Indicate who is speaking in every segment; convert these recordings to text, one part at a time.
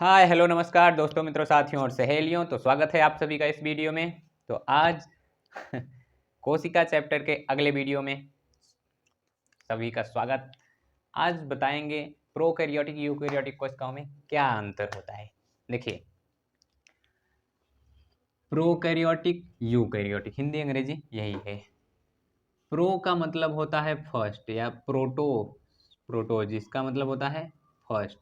Speaker 1: Hi hello नमस्कार दोस्तों मित्रों साथियों और सहेलियों। तो स्वागत है आप सभी का इस वीडियो में। तो आज कोशिका चैप्टर के अगले वीडियो में सभी का स्वागत। आज बताएंगे प्रोकैरियोटिक यूकैरियोटिक कोशिकाओं में क्या अंतर होता है। देखिए, प्रोकैरियोटिक यूकैरियोटिक हिंदी अंग्रेजी यही है। प्रो का मतलब होता है फर्स्ट या प्रोटो जिसका मतलब होता है फर्स्ट,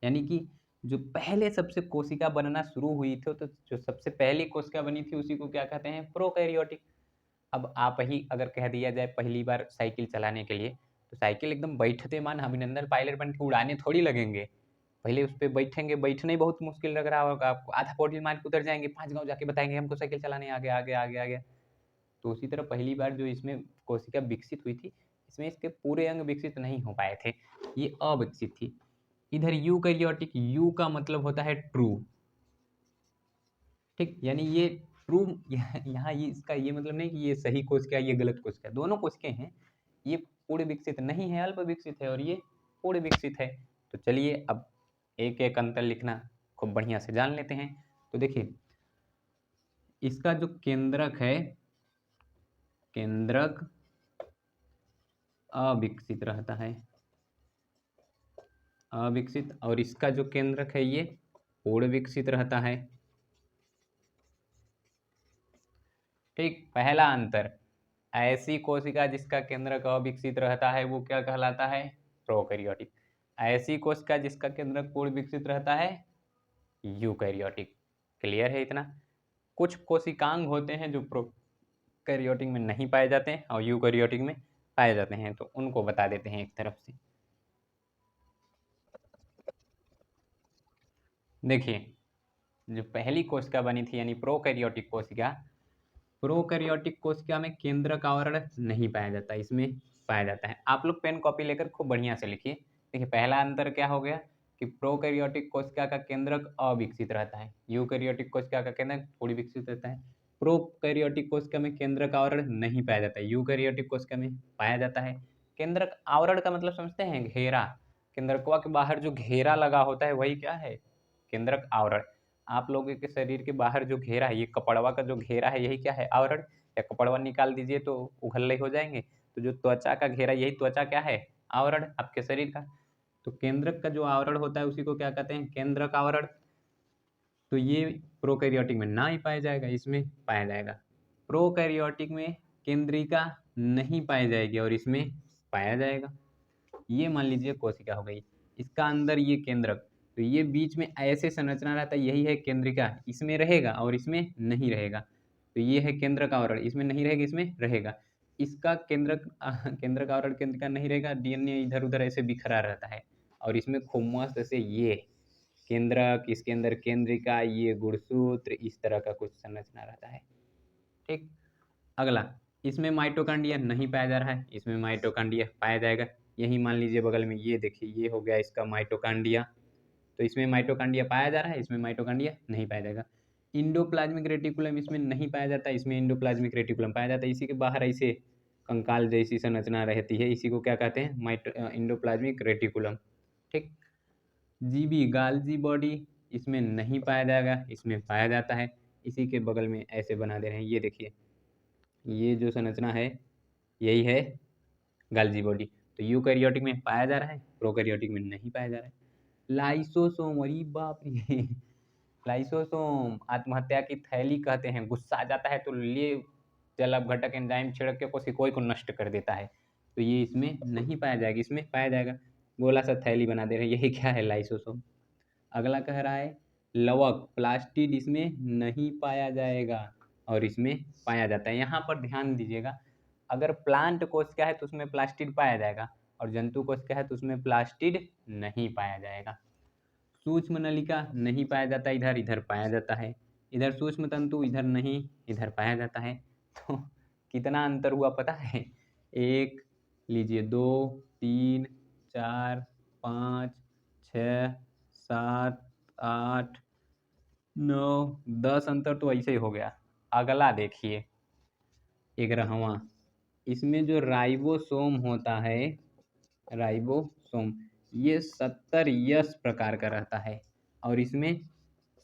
Speaker 1: यानी कि जो पहले सबसे कोशिका बनना शुरू हुई थी, तो जो सबसे पहली कोशिका बनी थी उसी को क्या कहते हैं, प्रोकैरियोटिक। अब आप ही अगर कह दिया जाए पहली बार साइकिल चलाने के लिए, तो साइकिल एकदम बैठते मान अभिनंदन पायलट बन के उड़ाने थोड़ी लगेंगे। पहले उस पर बैठेंगे, बैठना ही बहुत मुश्किल लग रहा होगा आपको, आधा पौड़ी मार के उतर जाएंगे, 5 गांव जाके बताएंगे हमको साइकिल चलाने आगे आगे आगे आगे। तो उसी तरह पहली बार जो इसमें कोशिका विकसित हुई थी, इसमें इसके पूरे अंग विकसित नहीं हो पाए थे, ये अविकसित थी। इधर यूकैरियोटिक, यू का मतलब होता है ट्रू, ठीक, यानी ये ट्रू। यहाँ ये इसका ये मतलब नहीं कि ये सही कोशिका ये गलत कोशिका, दोनों कोशिकाएं हैं। ये पूर्ण विकसित नहीं है, अल्प विकसित है, और ये पूर्ण विकसित है। तो चलिए अब एक एक अंतर लिखना खूब बढ़िया से जान लेते हैं। तो देखिए, इसका जो केंद्रक है, केंद्रक अविकसित रहता है, अविकसित, और इसका जो केंद्रक है ये पूर्ण विकसित रहता है। ठीक, पहला अंतर, ऐसी कोशिका जिसका केंद्रक अविकसित रहता है वो क्या कहलाता है, प्रोकैरियोटिक। ऐसी कोशिका जिसका केंद्रक पूर्ण विकसित रहता है, यूकैरियोटिक। क्लियर है इतना। कुछ कोशिकांग होते हैं जो प्रोकैरियोटिक में नहीं पाए जाते हैं और यूकैरियोटिक में पाए जाते हैं, तो उनको बता देते हैं एक तरफ से। देखिए, जो पहली कोशिका बनी थी यानी प्रोकैरियोटिक कोशिका, प्रोकैरियोटिक कोशिका में केंद्रक आवरण नहीं पाया जाता, इसमें पाया जाता है। आप लोग पेन कॉपी लेकर खूब बढ़िया से लिखिए। देखिए, पहला अंतर क्या हो गया कि प्रोकैरियोटिक कोशिका का केंद्रक अविकसित रहता है, यूकैरियोटिक कोशिका का केंद्रक पूर्ण विकसित रहता है। प्रोकैरियोटिक कोशिका में केंद्रक आवरण नहीं पाया जाता है, यूकैरियोटिक कोशिका में पाया जाता है। केंद्रक आवरण का मतलब समझते हैं, घेरा। केंद्रकवा के बाहर जो घेरा लगा होता है वही क्या है, केंद्रक आवरण। आप लोगों के शरीर के बाहर जो घेरा है, ये कपड़वा का जो घेरा है यही क्या है, आवरण। या कपड़वा निकाल दीजिए तो उघल्ले हो जाएंगे। तो जो त्वचा का घेरा, यही त्वचा क्या है, आवरण आपके शरीर का। तो केंद्रक का जो आवरण होता है उसी को क्या कहते हैं, केंद्रक आवरण। तो ये प्रोकैरियोटिक में ना ही पाया जाएगा, इसमें पाया जाएगा। प्रोकैरियोटिक में केंद्रिका नहीं पाई जाएगी और इसमें पाया जाएगा। ये मान लीजिए कोशिका हो गई, इसका अंदर ये केंद्रक, तो ये बीच में ऐसे संरचना रहता है, यही है केंद्रिका, इसमें रहेगा और इसमें नहीं रहेगा। तो ये है केंद्रक आवरण, इसमें नहीं रहेगा इसमें रहेगा। इसका केंद्रक आवरण केंद्रिका नहीं रहेगा, डीएनए इधर उधर ऐसे बिखरा रहता है, और इसमें खूब मस्त से ये केंद्रक, इसके अंदर केंद्रिका, ये गुणसूत्र, इस तरह का कुछ संरचना रहता है। ठीक, अगला, इसमें माइटोकांड्रिया नहीं पाया जा रहा है, इसमें माइटोकांड्रिया पाया जाएगा। यही मान लीजिए बगल में ये देखिए, ये हो गया इसका माइटोकांड्रिया। तो इसमें माइटोकांड्रिया पाया जा रहा है, इसमें माइटोकांड्रिया नहीं पाया जाएगा। इंडोप्लाज्मिक रेटिकुलम इसमें नहीं पाया जाता, इसमें इंडोप्लाज्मिक रेटिकुलम पाया जाता है। इसी के बाहर ऐसे कंकाल जैसी संरचना रहती है, इसी को क्या कहते हैं, इंडोप्लाज्मिक रेटिकुलम। ठीक, जीबी गाल्जी बॉडी इसमें नहीं पाया जाएगा, इसमें पाया जाता है। इसी के बगल में ऐसे बना दे रहे हैं, ये देखिए, ये जो संरचना है यही है गाल्जी बॉडी। तो यूकैरियोटिक में पाया जा रहा है, प्रोकैरियोटिक में नहीं पाया जा रहा है। लाइसोसोम, अरे बाप रे, लाइसोसोम आत्महत्या की थैली कहते हैं। गुस्सा आ जाता है तो ले जल अपघटक एंजाइम छिड़क के कोशिकाओं को नष्ट कर देता है। तो ये इसमें नहीं पाया जाएगा, इसमें पाया जाएगा। गोला सा थैली बना दे रहे हैं, यही क्या है, लाइसोसोम। अगला कह रहा है लवक, प्लास्टिड इसमें नहीं पाया जाएगा और इसमें पाया जाता है। यहाँ पर ध्यान दीजिएगा, अगर प्लांट कोशिका है तो उसमें प्लास्टिड पाया जाएगा, और जंतु कोशिका है तो उसमें प्लास्टिड नहीं पाया जाएगा। सूक्ष्म नलिका नहीं पाया जाता, इधर इधर पाया जाता है। इधर सूक्ष्म तंतु, इधर नहीं, इधर पाया जाता है। तो कितना अंतर हुआ पता है, एक लीजिए, 2, 3, 4, 5, 6, 7, 8, 9, 10 अंतर तो ऐसे ही हो गया। अगला देखिए, 11वां, इसमें जो राइबोसोम होता है, राइबोसोम, ये 70 यस प्रकार का रहता है। और इसमें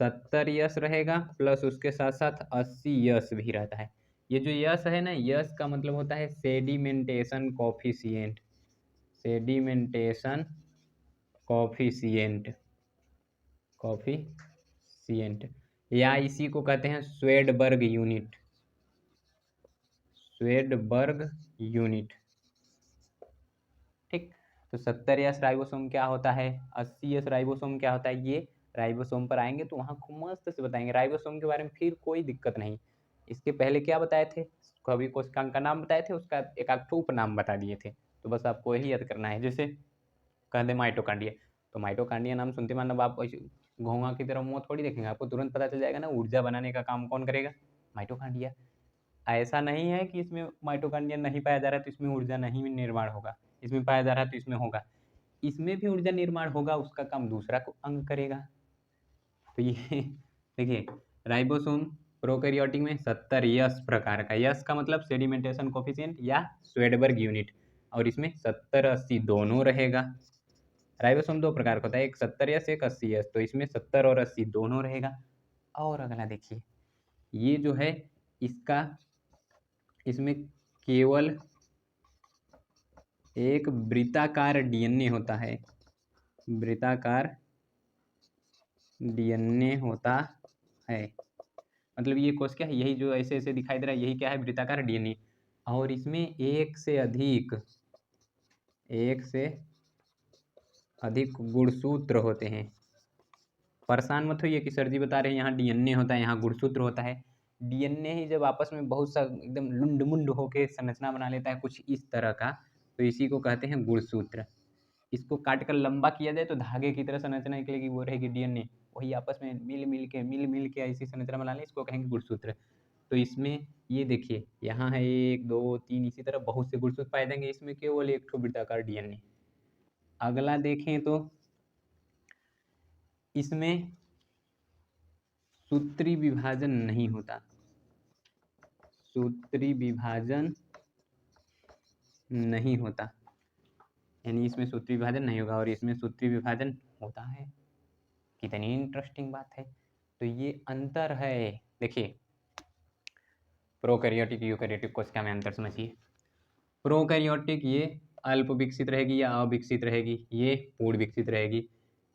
Speaker 1: 70 यश रहेगा प्लस उसके साथ साथ 80 यश भी रहता है। ये जो यश है ना, यश का मतलब होता है sedimentation coefficient, sedimentation coefficient, coefficient, या इसी को कहते हैं स्वेडबर्ग यूनिट, स्वेडबर्ग यूनिट। ठीक, तो 70 यस राइबोसोम क्या होता है, 80 यस राइबोसोम क्या होता है, ये राइबोसोम पर आएंगे तो वहाँ खूब मस्त से बताएंगे राइबोसोम के बारे में, फिर कोई दिक्कत नहीं। इसके पहले क्या बताए थे, कभी कोशिकांग का नाम बताए थे, उसका एक आध उपनाम बता दिए थे, तो बस आपको यही याद करना है। जैसे कह दे माइटोकांड्रिया, तो माइटोकांड्रिया नाम सुनते मतलब आप घोंघा की तरह मुँह थोड़ी देखेंगे, आपको तुरंत पता चल जाएगा ना ऊर्जा बनाने का काम कौन करेगा, माइटोकांड्रिया। ऐसा नहीं है कि इसमें माइटोकांड्रिया नहीं पाया जा रहा है तो इसमें ऊर्जा नहीं निर्माण होगा, इसमें पाया जा रहा है तो इसमें होगा, इसमें भी ऊर्जा निर्माण होगा, उसका काम दूसरा को अंग करेगा। तो ये देखिए राइबोसोम प्रोकैरियोटिक में 70 यस प्रकार का, यस का मतलब सेडिमेंटेशन कोफिशिएंट या स्वेडबर्ग यूनिट, और इसमें 70-80 दोनों रहेगा। राइबोसोम दो प्रकार का होता है, एक 70 यस एक 80 यस, तो इसमें 70 और 80 दोनों रहेगा। और अगला देखिए, ये जो है इसका, इसमें केवल एक वृत्ताकार डीएनए होता है, वृत्ताकार डीएनए होता है, मतलब ये कोशिका है, यही जो ऐसे ऐसे दिखाई दे रहा है यही क्या है, वृत्ताकार डीएनए। और इसमें एक से अधिक गुणसूत्र होते हैं। परेशान मत होइए कि सर जी बता रहे हैं यहाँ डीएनए होता है, यहाँ गुणसूत्र होता है। डीएनए ही जब आपस में बहुत सा एकदम लुंड मुंड होके संरचना बना लेता है कुछ इस तरह का, तो इसी को कहते हैं गुणसूत्र। इसको काट कर लंबा किया जाए तो धागे की तरह संरचना निकलेगी, वो रहेगी डीएनए, वही आपस में मिल मिल के ऐसी संरचना बना लें, इसको कहेंगे गुणसूत्र। तो इसमें ये देखिए यहाँ है 1 2 3, इसी तरह बहुत से गुणसूत्र पाए जाएंगे, इसमें केवल एक ठो वृत्ताकार डीएनए। अगला देखें तो इसमें सूत्री विभाजन नहीं होता, सूत्री विभाजन नहीं होता, यानी इसमें सूत्री विभाजन नहीं होगा और इसमें सूत्री विभाजन होता है। कितनी इंटरेस्टिंग बात है। तो ये अंतर है, देखिए प्रोकैरियोटिक यूकैरियोटिक कोशिका में अंतर समझिए। प्रोकैरियोटिक ये अल्प विकसित रहेगी या अविकसित रहेगी, ये पूर्ण विकसित रहेगी।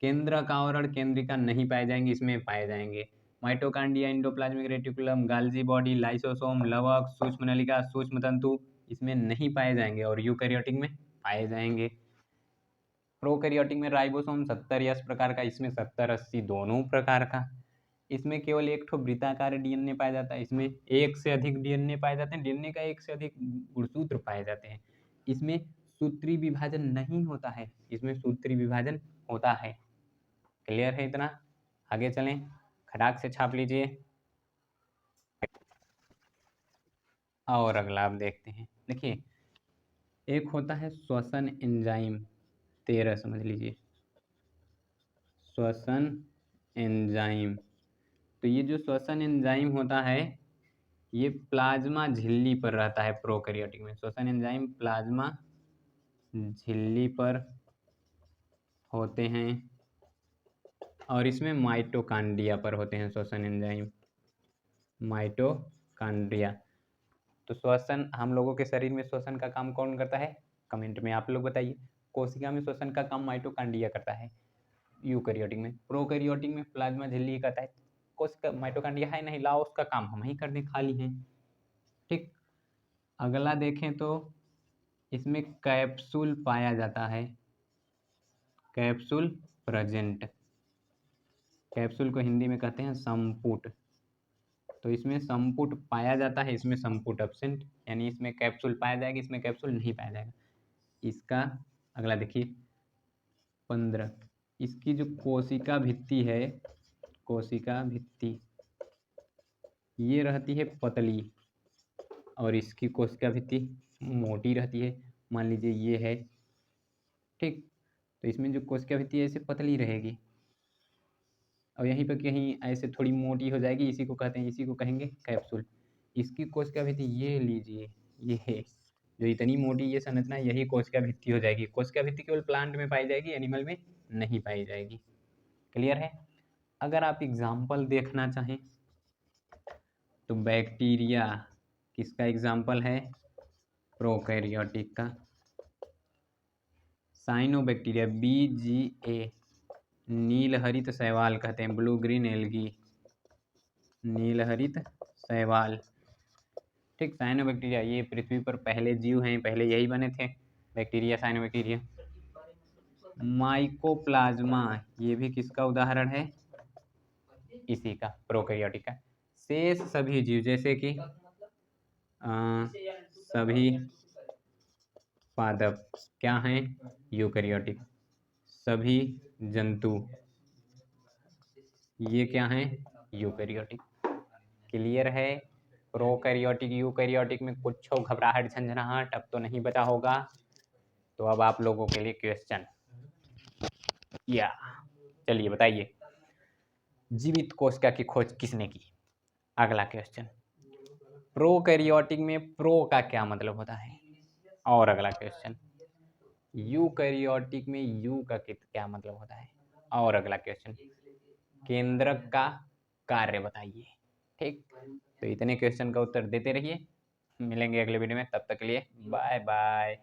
Speaker 1: केंद्रक आवरण केंद्रिका नहीं पाए जाएंगे, इसमें पाए जाएंगे mitochondria, endoplasmic reticulum, Golgi body, lysosome, लवक, सूक्ष्म नलिका, सूक्ष्म तंतु इसमें नहीं पाए जाएंगे और यूकैरियोटिक में पाए जाएंगे। प्रोकैरियोटिक में राइबोसोम 70 यस प्रकार का, इसमें 70-80 दोनों प्रकार का। इसमें केवल एक ठो वृत्ताकार डीएनए पाया जाता है, इसमें एक से अधिक डीएनए पाए जाते हैं, डीएनए का एक से अधिक गुणसूत्र पाए जाते हैं। इसमें सूत्री विभाजन नहीं होता है, इसमें सूत्री विभाजन होता है। क्लियर है इतना? आगे चलें, खटाक से छाप लीजिए। और अगला आप देखते हैं, देखिए एक होता है श्वसन एंजाइम 13, समझ लीजिए श्वसन एंजाइम। तो ये जो श्वसन एंजाइम होता है ये प्लाज्मा झिल्ली पर रहता है प्रोकैरियोटिक में, श्वसन एंजाइम प्लाज्मा झिल्ली पर होते हैं और इसमें माइटोकांड्रिया पर होते हैं श्वसन एंजाइम, माइटोकांड्रिया। तो श्वसन, हम लोगों के शरीर में श्वसन का काम कौन करता है, कमेंट में आप लोग बताइए। कोशिका में श्वसन का काम माइटोकांड्रिया करता है यूकैरियोटिक में, प्रोकैरियोटिक में प्लाज्मा झिल्ली करता है। कोशिका माइटोकांड्रिया है नहीं, लाओ उसका काम हम ही कर दें, खाली हैं। ठीक, अगला देखें तो इसमें कैप्सूल पाया जाता है, कैप्सूल प्रेजेंट, कैप्सूल को हिंदी में कहते हैं संपुट। तो इसमें संपुट पाया जाता है, इसमें संपुट एब्सेंट, यानी इसमें कैप्सूल पाया जाएगा, इसमें कैप्सूल नहीं पाया जाएगा। इसका अगला देखिए 15, इसकी जो कोशिका भित्ति है, कोशिका भित्ति ये रहती है पतली और इसकी कोशिका भित्ति मोटी रहती है, मान लीजिए ये है। ठीक, तो इसमें जो कोशिका भित्ति है ऐसे पतली रहेगी और यहीं पर कहीं ऐसे थोड़ी मोटी हो जाएगी, इसी को कहते हैं, इसी को कहेंगे कैप्सूल। इसकी कोशिका भित्ति ये लीजिए, ये है जो इतनी मोटी ये संरचना, यही कोशिका भित्ति हो जाएगी। कोशिका भित्ति केवल प्लांट में पाई जाएगी, एनिमल में नहीं पाई जाएगी। क्लियर है? अगर आप एग्जाम्पल देखना चाहें तो बैक्टीरिया किसका एग्जाम्पल है? प्रोकैरियोटिक का। साइनोबैक्टीरिया BGA, नीलहरित शैवाल कहते हैं, ब्लू ग्रीन एल्गी, नीलहरित शैवाल। ठीक, साइनोबैक्टीरिया ये पृथ्वी पर पहले जीव हैं, पहले यही बने थे, बैक्टीरिया, साइनोबैक्टीरिया। माइकोप्लाज्मा ये भी किसका उदाहरण है? इसी का, प्रोकैरियोटिक का। शेष सभी जीव जैसे कि सभी पादप क्या हैं? यूकैरियोटिक। सभी जंतु ये क्या हैं? यूकैरियोटिक। क्लियर है? प्रोकैरियोटिक यूकैरियोटिक में कुछ घबराहट झंझनाहट अब तो नहीं बचा होगा। तो अब आप लोगों के लिए क्वेश्चन, या चलिए बताइए, जीवित कोशिका की खोज किसने की? अगला क्वेश्चन। प्रोकैरियोटिक में प्रो का क्या मतलब होता है? और अगला क्वेश्चन। यूकैरियोटिक में यू का क्या मतलब होता है? और अगला क्वेश्चन। केंद्रक का कार्य बताइए। ठीक, तो इतने क्वेश्चन का उत्तर देते रहिए। मिलेंगे अगले वीडियो में, तब तक के लिए बाय बाय।